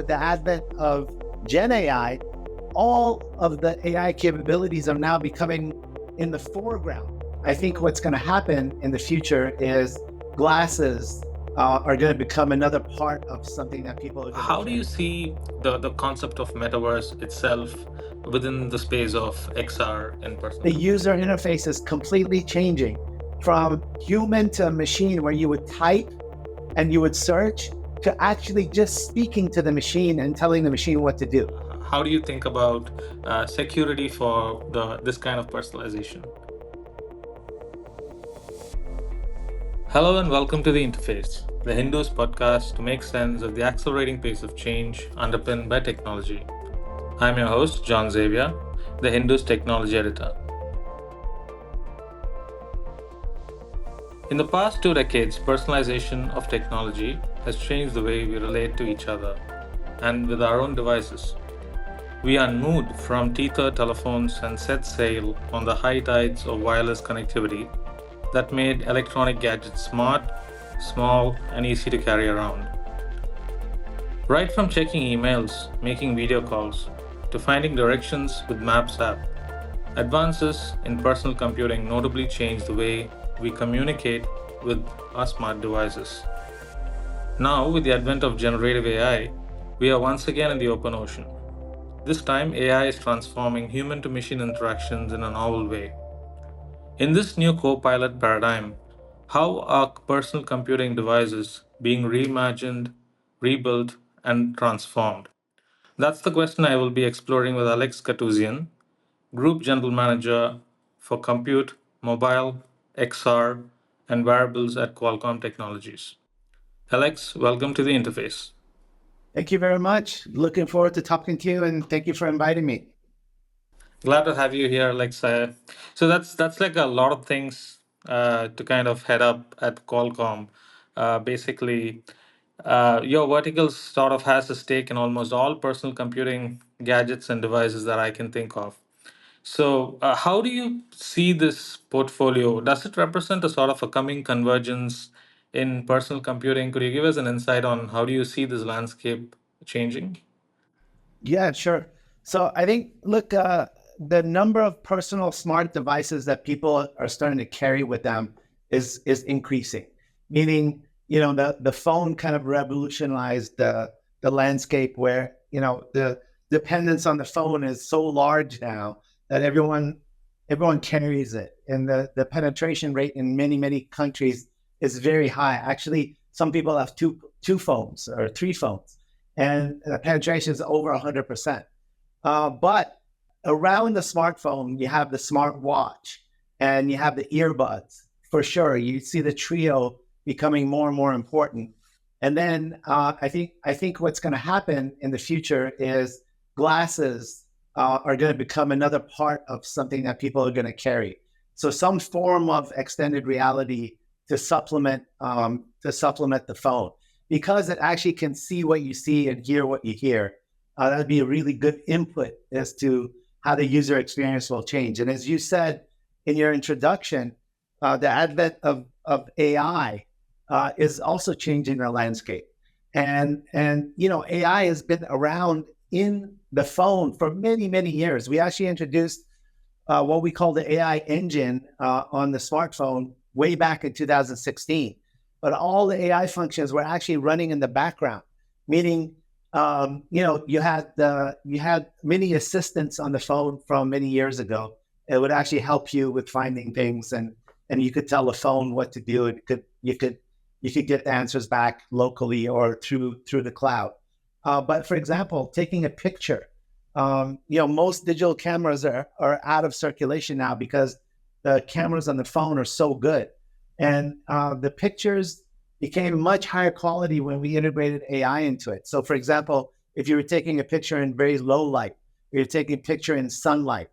with the advent of Gen AI, all of the AI capabilities are now becoming in the foreground. I think what's going to happen in the future is glasses are going to become another part of something that people are going to How do you carry. see the concept of metaverse itself within the space of XR in personal The computing? user interface is completely changing from human to machine, where you would type and you would search, to actually just speaking to the machine and telling the machine what to do. How do you think about security for this kind of personalization? Hello and welcome to The Interface, the Hindus podcast to make sense of the accelerating pace of change underpinned by technology. I'm your host, John Xavier, the Hindus technology editor. In the past 2 decades, personalization of technology has changed the way we relate to each other and with our own devices. We unmoved from tethered telephones and set sail on the high tides of wireless connectivity that made electronic gadgets smart, small, and easy to carry around. Right from checking emails, making video calls, to finding directions with Maps app, advances in personal computing notably changed the way we communicate with our smart devices. Now, with the advent of generative AI, we are once again in the open ocean. This time, AI is transforming human to machine interactions in a novel way. In this new co-pilot paradigm, how are personal computing devices being reimagined, rebuilt, and transformed? That's the question I will be exploring with Alex Katouzian, Group General Manager for Compute, Mobile, XR, and Wearables at Qualcomm Technologies. Alex, welcome to the interface. Thank you very much. Looking forward to talking to you, and thank you for inviting me. Glad to have you here, Alex. So that's like a lot of things to kind of head up at Qualcomm. Basically, your vertical sort of has a stake in almost all personal computing gadgets and devices that I can think of. So, how do you see this portfolio? Does it represent a sort of a coming convergence in personal computing? Could you give us an insight on how do you see this landscape changing? Yeah, sure. So I think, look, the number of personal smart devices that people are starting to carry with them is increasing. Meaning, the phone kind of revolutionized the landscape, where the dependence on the phone is so large now that everyone carries it, and the penetration rate in many countries is very high. Actually, some people have two phones or three phones, and the penetration is over 100%. But around the smartphone, you have the smartwatch and you have the earbuds. For sure, you see the trio becoming more and more important. And then I think what's going to happen in the future is glasses are going to become another part of something that people are going to carry. So some form of extended reality to supplement the phone, because it actually can see what you see and hear what you hear. That would be a really good input as to how the user experience will change. And as you said in your introduction, the advent of AI is also changing the landscape. And AI has been around in the phone for many years. We actually introduced what we call the AI engine on the smartphone way back in 2016. But all the AI functions were actually running in the background, meaning you had many assistants on the phone from many years ago. It would actually help you with finding things, and you could tell the phone what to do. You could get answers back locally or through the cloud. But for example, taking a picture, most digital cameras are out of circulation now because the cameras on the phone are so good. And the pictures became much higher quality when we integrated AI into it. So for example, if you were taking a picture in very low light, you're taking a picture in sunlight,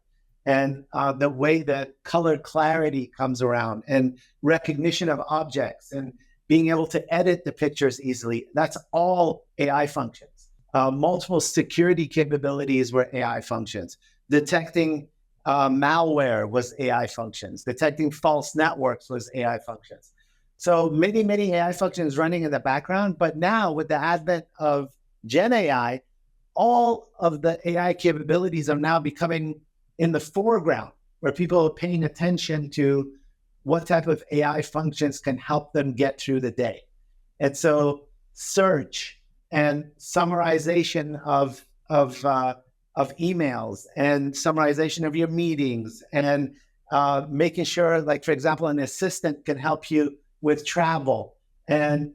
and the way that color clarity comes around and recognition of objects and being able to edit the pictures easily, that's all AI functions. Multiple security capabilities were AI functions. Detecting malware was AI functions. Detecting false networks was AI functions. So many AI functions running in the background. But now with the advent of Gen AI, all of the AI capabilities are now becoming in the foreground, where people are paying attention to what type of AI functions can help them get through the day. And so search and summarization of emails and summarization of your meetings and making sure, like, for example, an assistant can help you with travel and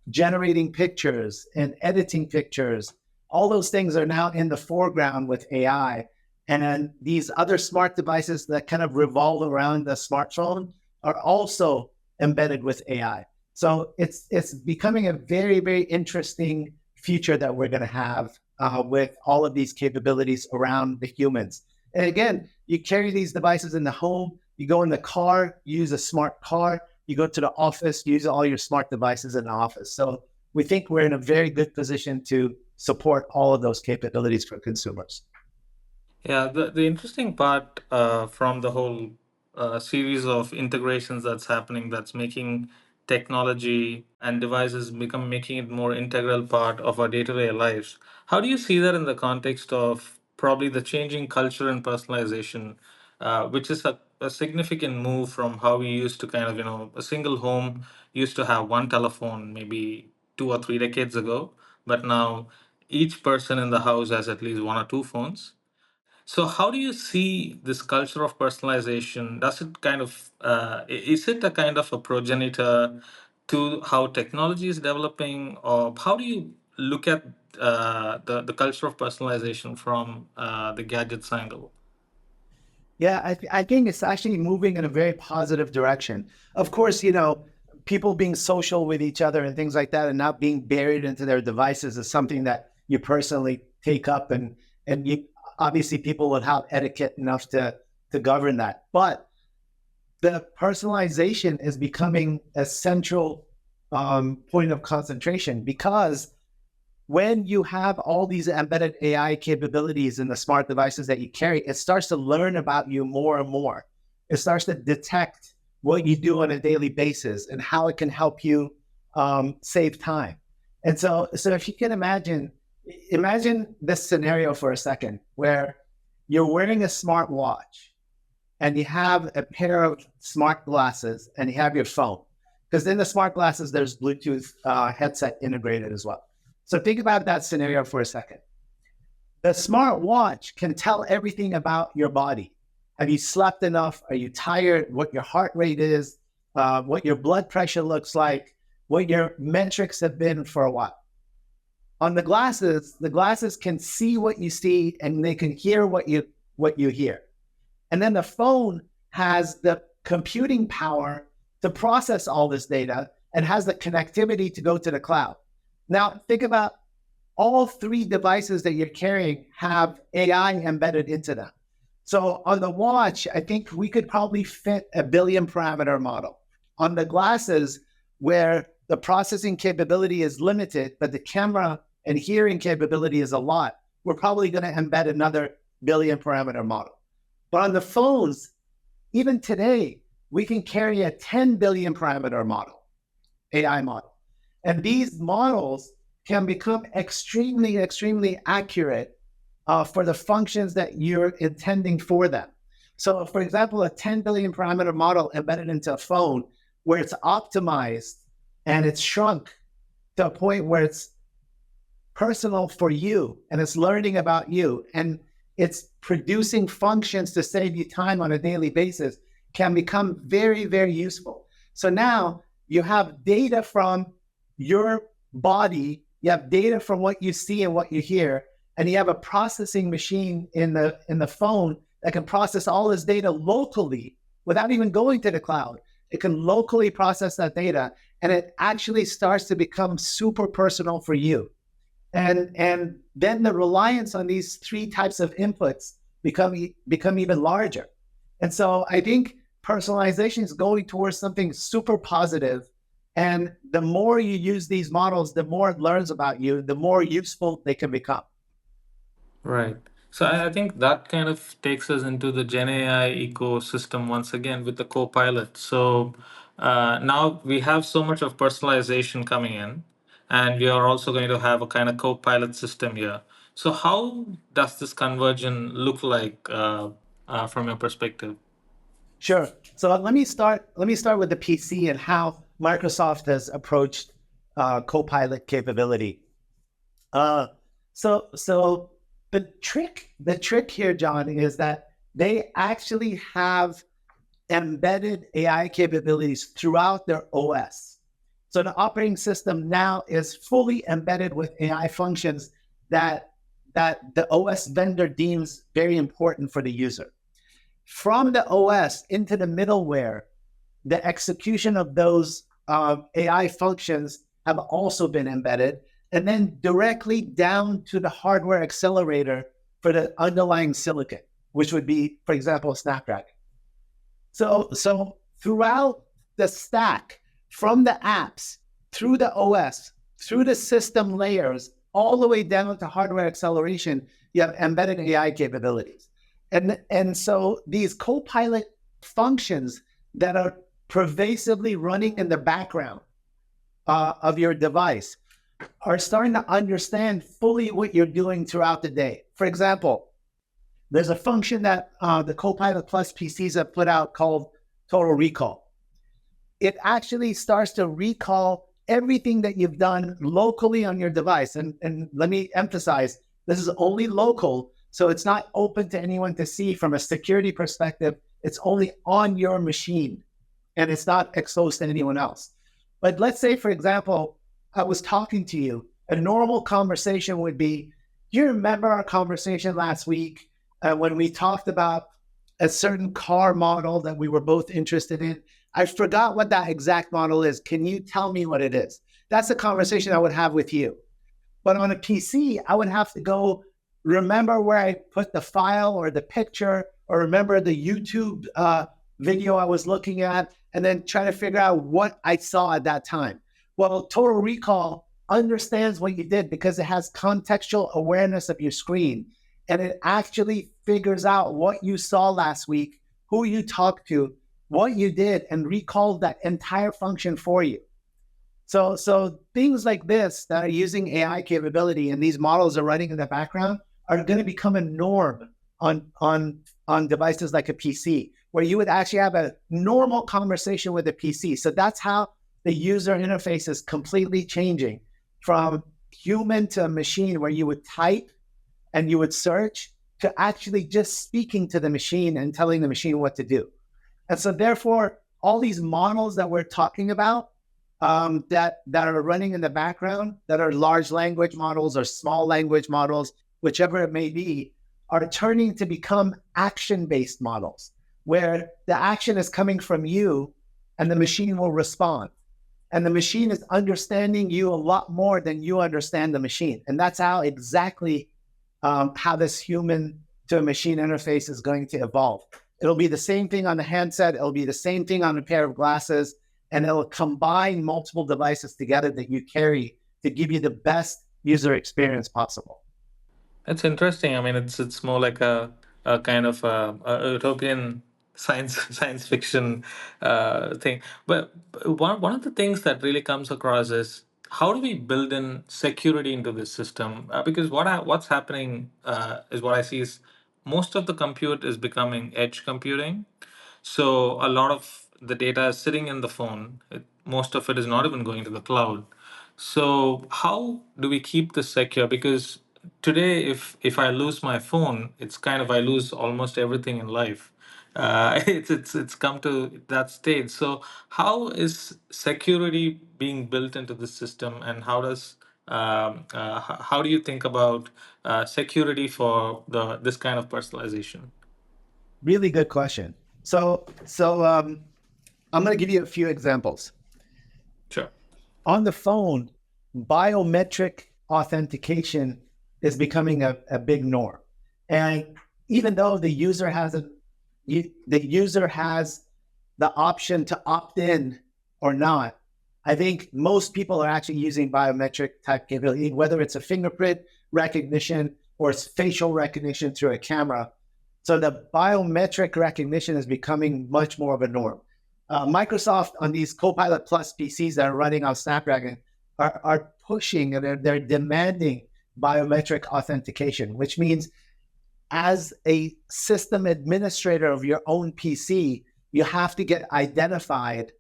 generating pictures and editing pictures. All those things are now in the foreground with AI. And these other smart devices that kind of revolve around the smartphone are also embedded with AI. So it's becoming a very, very interesting future that we're going to have with all of these capabilities around the humans. And again, you carry these devices in the home, you go in the car, use a smart car, you go to the office, use all your smart devices in the office. So we think we're in a very good position to support all of those capabilities for consumers. Yeah, the interesting part from the whole series of integrations that's happening, that's making technology and devices become making it more integral part of our day-to-day lives. How do you see that in the context of probably the changing culture and personalization, which is a significant move from how we used to kind of, a single home used to have one telephone maybe 2 or 3 decades ago, but now each person in the house has at least one or two phones. So, how do you see this culture of personalization? Does it kind of is it a kind of a progenitor to how technology is developing, or how do you look at the culture of personalization from the gadgets angle? Yeah, I think it's actually moving in a very positive direction. Of course, people being social with each other and things like that and not being buried into their devices is something that you personally take up and you obviously people would have etiquette enough to govern that. But the personalization is becoming a central point of concentration because when you have all these embedded AI capabilities in the smart devices that you carry, it starts to learn about you more and more. It starts to detect what you do on a daily basis and how it can help you save time. And so if you can imagine this scenario for a second where you're wearing a smart watch and you have a pair of smart glasses and you have your phone. Because in the smart glasses, there's Bluetooth headset integrated as well. So think about that scenario for a second. The smart watch can tell everything about your body. Have you slept enough? Are you tired? What your heart rate is, what your blood pressure looks like, what your metrics have been for a while. On the glasses can see what you see and they can hear what you hear. And then the phone has the computing power to process all this data and has the connectivity to go to the cloud. Now, think about all three devices that you're carrying have AI embedded into them. So on the watch, I think we could probably fit a billion parameter model. On the glasses, where the processing capability is limited, but the camera and hearing capability is a lot, we're probably going to embed another billion parameter model. But on the phones, even today, we can carry a 10 billion parameter model, AI model. And these models can become extremely, extremely accurate for the functions that you're intending for them. So, for example, a 10 billion parameter model embedded into a phone where it's optimized and it's shrunk to a point where it's personal for you and it's learning about you and it's producing functions to save you time on a daily basis can become very, very useful. So now you have data from your body, you have data from what you see and what you hear, and you have a processing machine in the phone that can process all this data locally without even going to the cloud. It can locally process that data, and it actually starts to become super personal for you. And then the reliance on these three types of inputs become even larger. And so I think personalization is going towards something super positive. And the more you use these models, the more it learns about you, the more useful they can become. Right. So I think that kind of takes us into the Gen AI ecosystem once again with the Copilot. So now we have so much of personalization coming in, and we are also going to have a kind of co-pilot system here. So how does this conversion look like from your perspective? Sure. So let me start with the PC and how Microsoft has approached Copilot capability. Uh, so the trick here, John, is that they actually have embedded AI capabilities throughout their OS. So the operating system now is fully embedded with AI functions that the OS vendor deems very important for the user. From the OS into the middleware, the execution of those AI functions have also been embedded, and then directly down to the hardware accelerator for the underlying silicon, which would be, for example, Snapdragon. So throughout the stack, from the apps, through the OS, through the system layers, all the way down to hardware acceleration, you have embedded AI capabilities. And so these Copilot functions that are pervasively running in the background of your device are starting to understand fully what you're doing throughout the day. For example, there's a function that the Copilot Plus PCs have put out called Total Recall. It actually starts to recall everything that you've done locally on your device. And let me emphasize, this is only local, so it's not open to anyone to see from a security perspective. It's only on your machine, and it's not exposed to anyone else. But let's say, for example, I was talking to you. A normal conversation would be, do you remember our conversation last week when we talked about a certain car model that we were both interested in? I forgot what that exact model is. Can you tell me what it is? That's a conversation I would have with you. But on a PC, I would have to go remember where I put the file or the picture, or remember the YouTube video I was looking at, and then try to figure out what I saw at that time. Well, Total Recall understands what you did because it has contextual awareness of your screen, and it actually figures out what you saw last week, who you talked to, what you did, and recalls that entire function for you. So things like this that are using AI capability and these models are running in the background are going to become a norm on devices like a PC, where you would actually have a normal conversation with a PC. So that's how the user interface is completely changing from human to a machine, where you would type and you would search, to actually just speaking to the machine and telling the machine what to do. And so therefore, all these models that we're talking about that are running in the background, that are large language models or small language models, whichever it may be, are turning to become action-based models, where the action is coming from you and the machine will respond. And the machine is understanding you a lot more than you understand the machine. And that's how exactly how this human to machine interface is going to evolve. It'll be the same thing on the handset. It'll be the same thing on a pair of glasses, and it'll combine multiple devices together that you carry to give you the best user experience possible. It's interesting. I mean, it's more like a kind of a utopian science fiction thing. But one of the things that really comes across is, how do we build in security into this system? Because what's happening is, what I see is, most of the compute is becoming edge computing. So a lot of the data is sitting in the phone. Most of it is not even going to the cloud. So how do we keep this secure? Because today, if I lose my phone, it's kind of, I lose almost everything in life. It's come to that stage. So how is security being built into the system, and how do you think about security for this kind of personalization? Really good question. So I'm going to give you a few examples. Sure. On the phone, biometric authentication is becoming a big norm. And even though the user has the option to opt in or not, I think most people are actually using biometric type capability, whether it's a fingerprint recognition or it's facial recognition through a camera. So the biometric recognition is becoming much more of a norm. Microsoft, on these Copilot Plus PCs that are running on Snapdragon, are pushing and they're demanding biometric authentication, which means as a system administrator of your own PC, you have to get identified.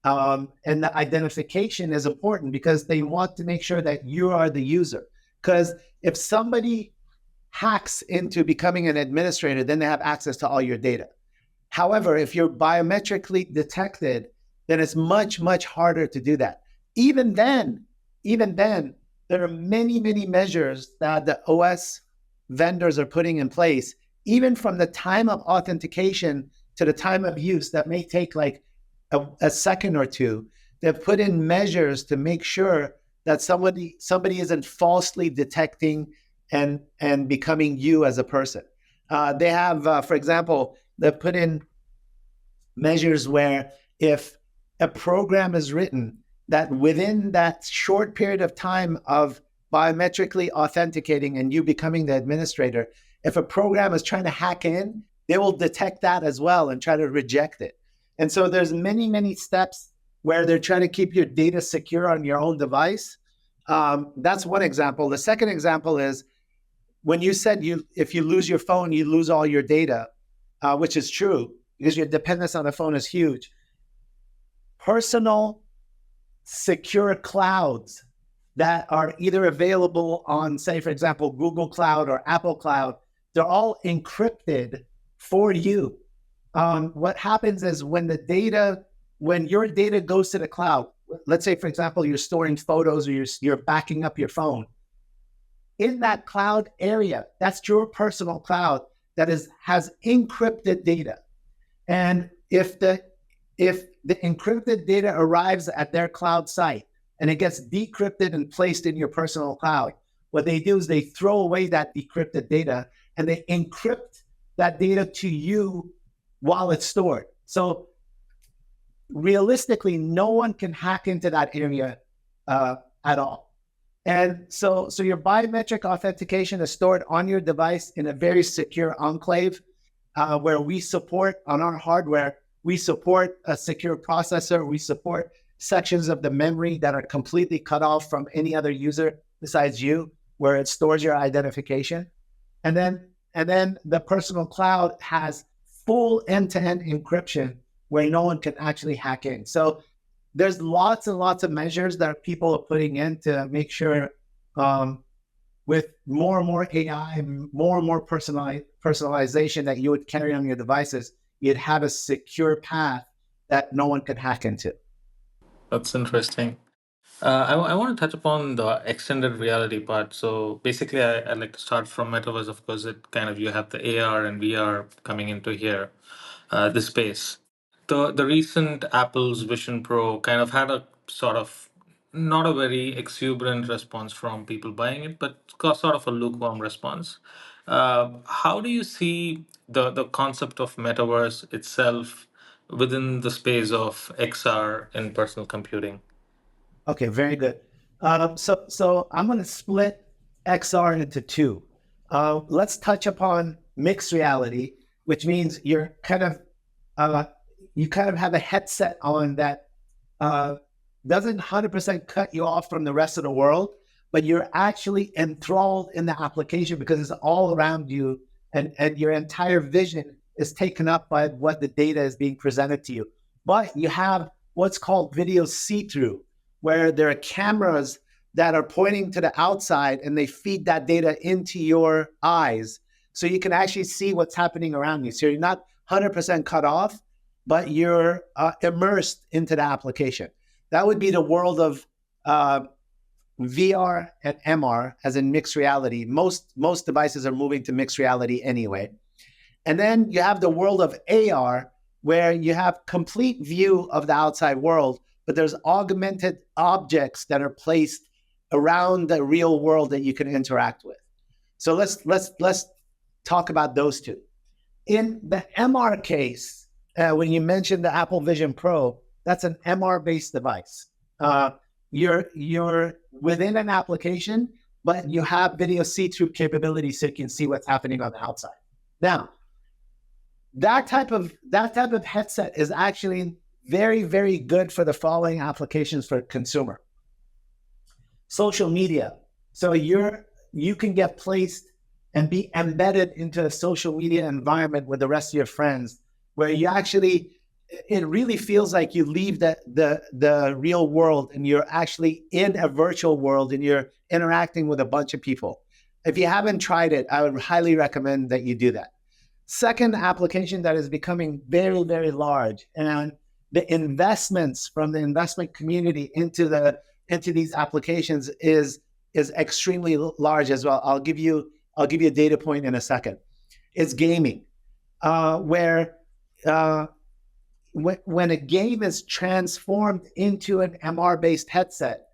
And the identification is important because they want to make sure that you are the user. Because if somebody hacks into becoming an administrator, then they have access to all your data. However, if you're biometrically detected, then it's much, much harder to do that. Even then, there are many, many measures that the OS vendors are putting in place, even from the time of authentication to the time of use, that may take like a second or two. They've put in measures to make sure that somebody isn't falsely detecting and becoming you as a person. They have, for example, they've put in measures where if a program is written that within that short period of time of biometrically authenticating and you becoming the administrator, if a program is trying to hack in, they will detect that as well and try to reject it. And so there's many, many steps where they're trying to keep your data secure on your own device. That's one example. The second example is when you said if you lose your phone, you lose all your data, which is true because your dependence on the phone is huge. Personal secure clouds that are either available on, say, for example, Google Cloud or Apple Cloud, they're all encrypted for you. What happens is when your data goes to the cloud, let's say, for example, you're storing photos or you're backing up your phone, in that cloud area, that's your personal cloud that has encrypted data. And if the encrypted data arrives at their cloud site and it gets decrypted and placed in your personal cloud, what they do is they throw away that decrypted data and they encrypt that data to you while it's stored. So realistically, no one can hack into that area at all. And so your biometric authentication is stored on your device in a very secure enclave where we support on our hardware, we support a secure processor, we support sections of the memory that are completely cut off from any other user besides you, where it stores your identification. And then the personal cloud has full end-to-end encryption where no one can actually hack in. So there's lots and lots of measures that people are putting in to make sure with more and more AI, more and more personalization that you would carry on your devices, you'd have a secure path that no one could hack into. That's interesting. I want to touch upon the extended reality part. So basically, I'd like to start from metaverse. Of course, it kind of you have the AR and VR coming into here, this space. The recent Apple's Vision Pro kind of had a sort of not a very exuberant response from people buying it, but sort of a lukewarm response. How do you see the concept of metaverse itself within the space of XR in personal computing? Okay, very good. So I'm going to split XR into two. Let's touch upon mixed reality, which means you kind of have a headset on that doesn't 100% cut you off from the rest of the world, but you're actually enthralled in the application because it's all around you, and your entire vision is taken up by what the data is being presented to you. But you have what's called video see-through, where there are cameras that are pointing to the outside and they feed that data into your eyes. So you can actually see what's happening around you. So you're not 100% cut off, but you're immersed into the application. That would be the world of VR and MR, as in mixed reality. Most devices are moving to mixed reality anyway. And then you have the world of AR, where you have complete view of the outside world, but there's augmented objects that are placed around the real world that you can interact with. So let's talk about those two. In the MR case, when you mentioned the Apple Vision Pro, that's an MR-based device. You're within an application, but you have video see-through capability so you can see what's happening on the outside. Now, that type of headset is actually very, very good for the following applications for consumer. social media. So you can get placed and be embedded into a social media environment with the rest of your friends, where you actually, it really feels like you leave the real world and you're actually in a virtual world and you're interacting with a bunch of people. If you haven't tried it, I would highly recommend that you do that. Second application that is becoming very, very large, and the investments from the investment community into these applications is extremely large as well. I'll give you a data point in a second. It's gaming, where when a game is transformed into an MR-based headset,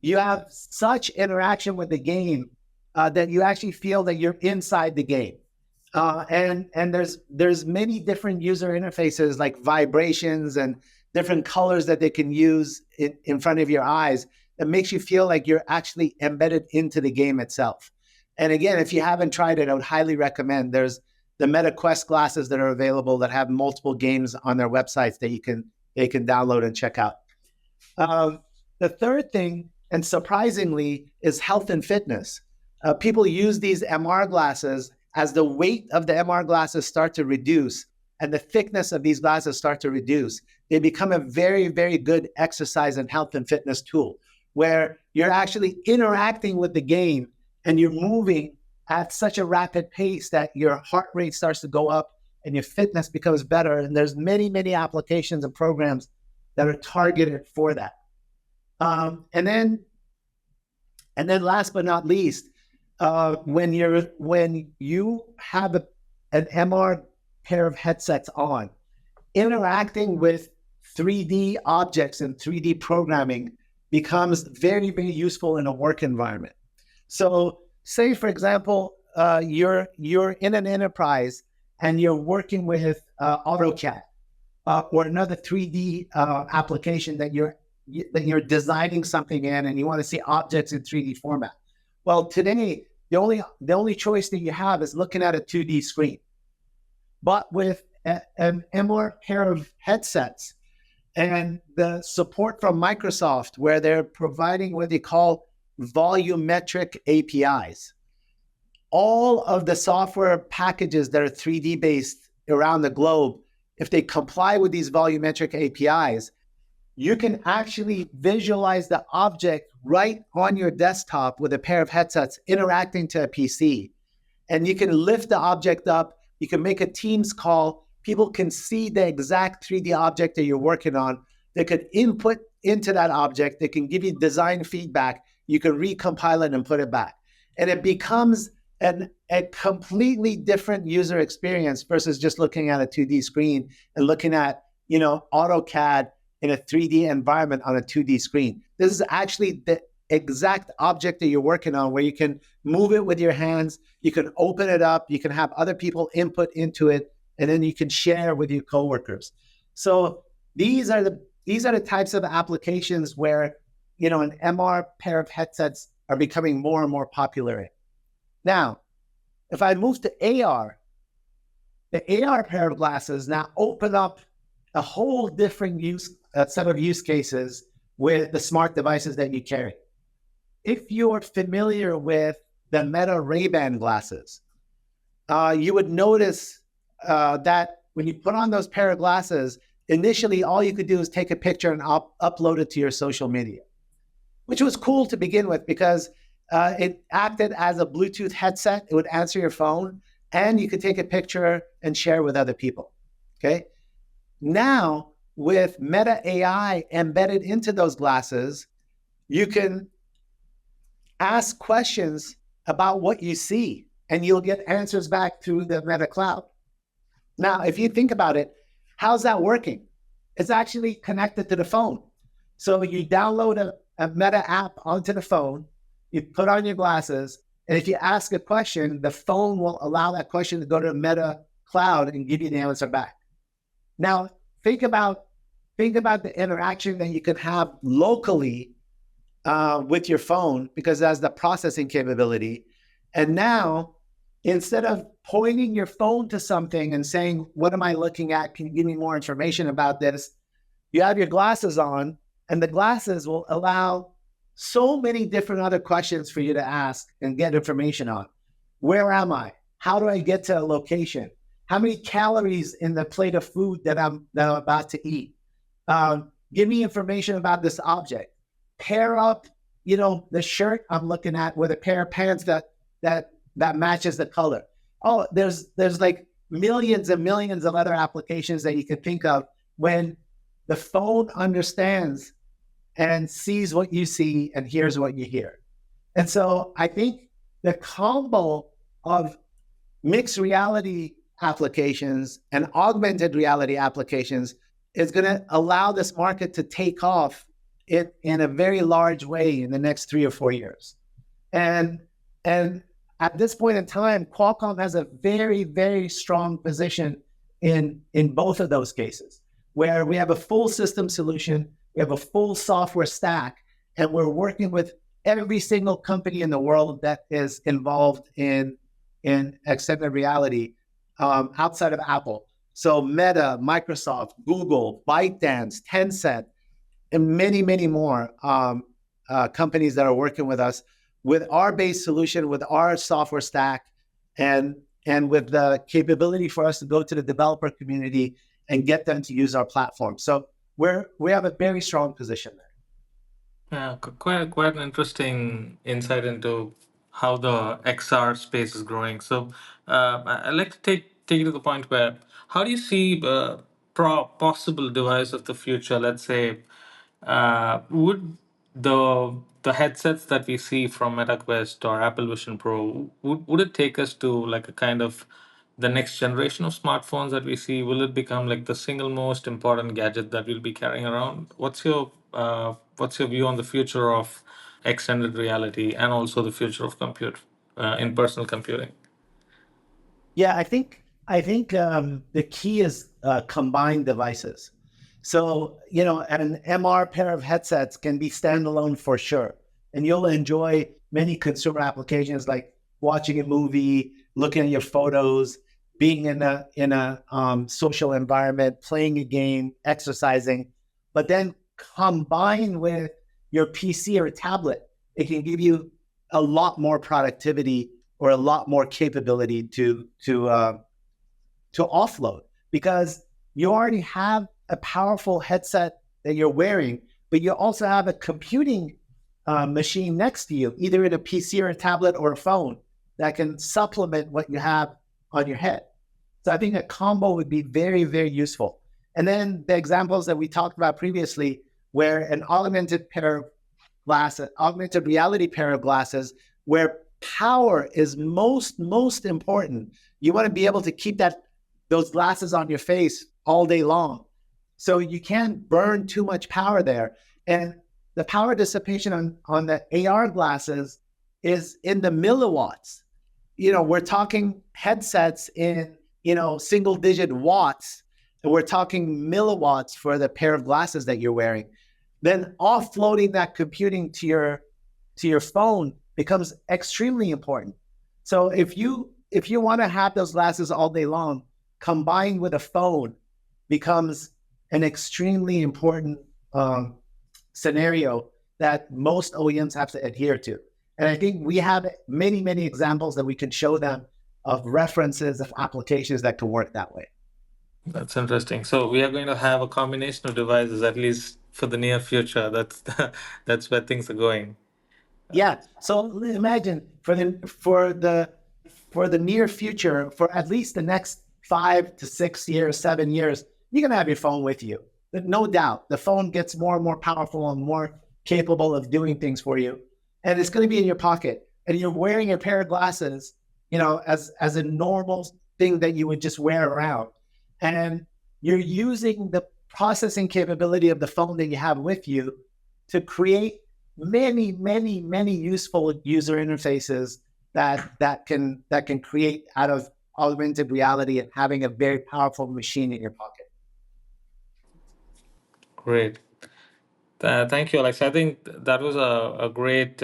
you have such interaction with the game that you actually feel that you're inside the game. And there's many different user interfaces, like vibrations and different colors that they can use in front of your eyes that makes you feel like you're actually embedded into the game itself. And again, if you haven't tried it, I would highly recommend. There's the Meta Quest glasses that are available that have multiple games on their websites that you can download and check out. The third thing, and surprisingly, is health and fitness. People use these MR glasses as the weight of the MR glasses start to reduce and the thickness of these glasses start to reduce. They become a very, very good exercise and health and fitness tool, where you're actually interacting with the game and you're moving at such a rapid pace that your heart rate starts to go up and your fitness becomes better. And there's many, many applications and programs that are targeted for that. And then last but not least, when you have an MR pair of headsets on, interacting with 3D objects and 3D programming becomes very, very useful in a work environment. So say, for example, you're in an enterprise and you're working with AutoCAD or another 3D application that you're designing something in, and you want to see objects in 3D format. Well, today, the only choice that you have is looking at a 2D screen. But with an MR pair of headsets and the support from Microsoft, where they're providing what they call volumetric APIs, all of the software packages that are 3D based around the globe, if they comply with these volumetric APIs, you can actually visualize the object right on your desktop with a pair of headsets interacting to a PC. And you can lift the object up, you can make a Teams call, people can see the exact 3D object that you're working on. They could input into that object, they can give you design feedback, you can recompile it and put it back. And it becomes a completely different user experience versus just looking at a 2D screen and looking at, AutoCAD in a 3D environment on a 2D screen. This is actually the exact object that you're working on, where you can move it with your hands, you can open it up, you can have other people input into it, and then you can share with your coworkers. So these are the types of applications where, an MR pair of headsets are becoming more and more popular. Now, if I move to AR, the AR pair of glasses now open up a whole different set of use cases with the smart devices that you carry. If you're familiar with the Meta Ray-Ban glasses, you would notice that when you put on those pair of glasses, initially all you could do is take a picture and upload it to your social media, which was cool to begin with because it acted as a Bluetooth headset. It would answer your phone, and you could take a picture and share with other people, okay? Now, with Meta AI embedded into those glasses, you can ask questions about what you see, and you'll get answers back through the Meta Cloud. Now, if you think about it, how's that working? It's actually connected to the phone. So you download a Meta app onto the phone, you put on your glasses, and if you ask a question, the phone will allow that question to go to the Meta Cloud and give you the answer back. Now, think about the interaction that you can have locally with your phone, because it has the processing capability. And now, instead of pointing your phone to something and saying, what am I looking at? Can you give me more information about this? You have your glasses on, and the glasses will allow so many different other questions for you to ask and get information on. Where am I? How do I get to a location? How many calories in the plate of food that I'm about to eat? Give me information about this object. Pair up, the shirt I'm looking at with a pair of pants that matches the color. Oh, there's like millions and millions of other applications that you can think of when the phone understands and sees what you see and hears what you hear. And so I think the combo of mixed reality applications and augmented reality applications is going to allow this market to take off in a very large way in the next 3 or 4 years. And and at this point in time, Qualcomm has a very, very strong position in both of those cases, where we have a full system solution, we have a full software stack, and we're working with every single company in the world that is involved in extended reality outside of Apple. So Meta, Microsoft, Google, ByteDance, Tencent, and many, many more companies that are working with us with our base solution, with our software stack, and with the capability for us to go to the developer community and get them to use our platform. So we have a very strong position there. Yeah, quite an interesting insight into how the XR space is growing. So, I'd like to take you to the point where how do you see possible device of the future? Let's say, would the headsets that we see from MetaQuest or Apple Vision Pro, would it take us to like a kind of the next generation of smartphones that we see? Will it become like the single most important gadget that we'll be carrying around? What's your view on the future of extended reality and also the future of compute in personal computing? Yeah, I think the key is combined devices. So an MR pair of headsets can be standalone for sure, and you'll enjoy many consumer applications like watching a movie, looking at your photos, being in a social environment, playing a game, exercising. But then combined with your PC or tablet, it can give you a lot more productivity or a lot more capability to offload, because you already have a powerful headset that you're wearing, but you also have a computing machine next to you, either in a PC or a tablet or a phone, that can supplement what you have on your head. So I think a combo would be very, very useful. And then the examples that we talked about previously, where an augmented reality pair of glasses, where power is most important. You want to be able to keep those glasses on your face all day long, so you can't burn too much power there. And the power dissipation on the AR glasses is in the milliwatts. We're talking headsets in single digit watts, and we're talking milliwatts for the pair of glasses that you're wearing. Then offloading that computing to your phone becomes extremely important. So if you want to have those glasses all day long, combined with a phone becomes an extremely important scenario that most OEMs have to adhere to. And I think we have many, many examples that we can show them of references of applications that can work that way. That's interesting. So we are going to have a combination of devices at least for the near future. That's where things are going. Yeah. So imagine for the near future, for at least the next 5 to 6 years, 7 years, you're gonna have your phone with you. No doubt. The phone gets more and more powerful and more capable of doing things for you. And it's gonna be in your pocket. And you're wearing a pair of glasses, as a normal thing that you would just wear around. And you're using the processing capability of the phone that you have with you to create many, many, many useful user interfaces that can create out of augmented reality and having a very powerful machine in your pocket. Great. Thank you, Alex. I think that was a great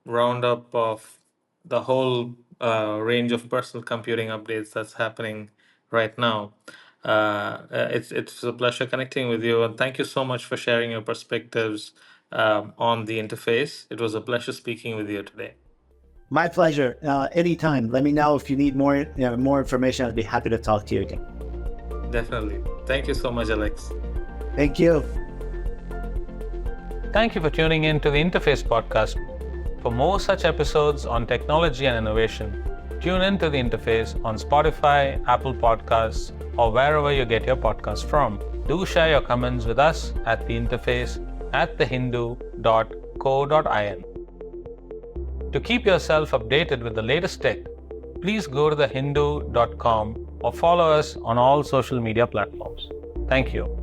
roundup of the whole range of personal computing updates that's happening right now. It's a pleasure connecting with you, and thank you so much for sharing your perspectives on the interface. It was a pleasure speaking with you today. My pleasure. Anytime. Let me know if you need more information. I'd be happy to talk to you again. Definitely. Thank you so much, Alex. Thank you. Thank you for tuning in to the Interface podcast. For more such episodes on technology and innovation, tune in to the Interface on Spotify, Apple Podcasts, or wherever you get your podcasts from. Do share your comments with us at the interface at thehindu.co.in. To keep yourself updated with the latest tech, please go to thehindu.com or follow us on all social media platforms. Thank you.